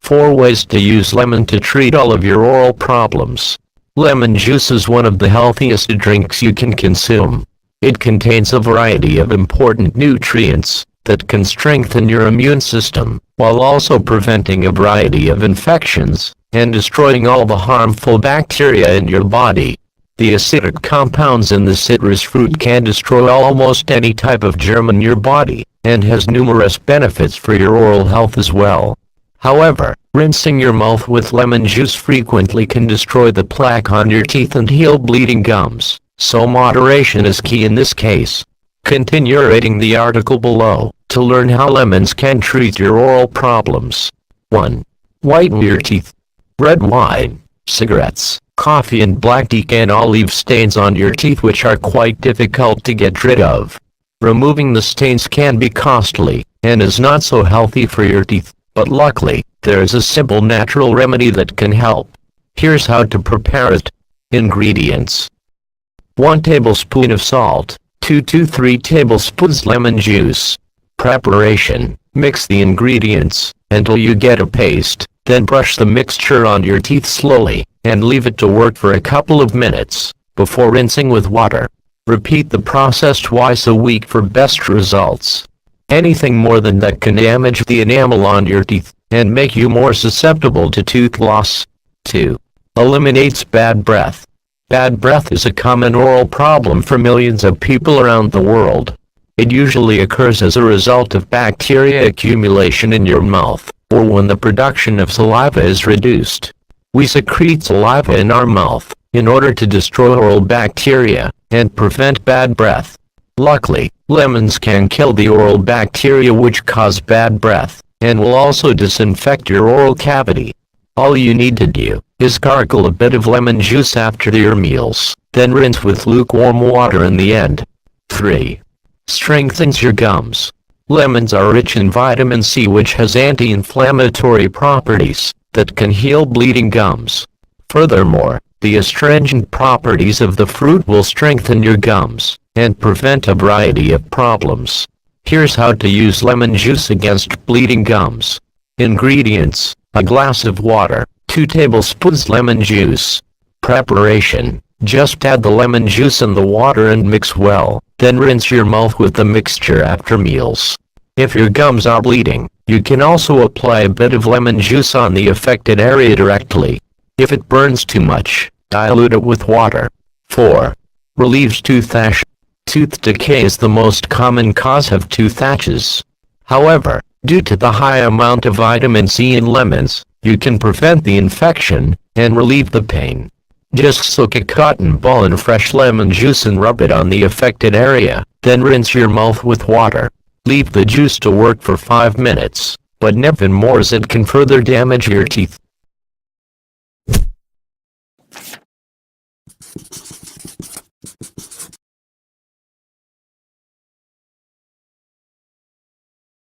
4 ways to use lemon to treat all of your oral problems. Lemon juice is one of the healthiest drinks you can consume. It contains a variety of important nutrients that can strengthen your immune system, while also preventing a variety of infections and destroying all the harmful bacteria in your body. The acidic compounds in the citrus fruit can destroy almost any type of germ in your body, and has numerous benefits for your oral health as well. However, rinsing your mouth with lemon juice frequently can destroy the plaque on your teeth and heal bleeding gums, so moderation is key in this case. Continue reading the article below to learn how lemons can treat your oral problems. 1. Whiten your teeth. Red wine, cigarettes, coffee and black tea can all leave stains on your teeth which are quite difficult to get rid of. Removing the stains can be costly, and is not so healthy for your teeth, but luckily, there is a simple natural remedy that can help. Here's how to prepare it. Ingredients: 1 tablespoon of salt, 2 to 3 tablespoons lemon juice. Preparation: mix the ingredients until you get a paste, then brush the mixture on your teeth slowly, and leave it to work for a couple of minutes, before rinsing with water. Repeat the process twice a week for best results. Anything more than that can damage the enamel on your teeth, and make you more susceptible to tooth loss. 2. Eliminates bad breath. Bad breath is a common oral problem for millions of people around the world. It usually occurs as a result of bacteria accumulation in your mouth, or when the production of saliva is reduced. We secrete saliva in our mouth in order to destroy oral bacteria and prevent bad breath. Luckily, lemons can kill the oral bacteria which cause bad breath, and will also disinfect your oral cavity. All you need to do is gargle a bit of lemon juice after your meals, then rinse with lukewarm water in the end. 3. Strengthens your gums. Lemons are rich in vitamin C, which has anti-inflammatory properties that can heal bleeding gums. Furthermore, the astringent properties of the fruit will strengthen your gums and prevent a variety of problems. Here's how to use lemon juice against bleeding gums. Ingredients: a glass of water, 2 tablespoons lemon juice. Preparation: just add the lemon juice and the water and mix well, then rinse your mouth with the mixture after meals. If your gums are bleeding, you can also apply a bit of lemon juice on the affected area directly. If it burns too much, dilute it with water. 4. Relieves tooth ache. Tooth decay is the most common cause of tooth aches. However, due to the high amount of vitamin C in lemons, you can prevent the infection and relieve the pain. Just soak a cotton ball in fresh lemon juice and rub it on the affected area, then rinse your mouth with water. Leave the juice to work for 5 minutes, but never more as it can further damage your teeth.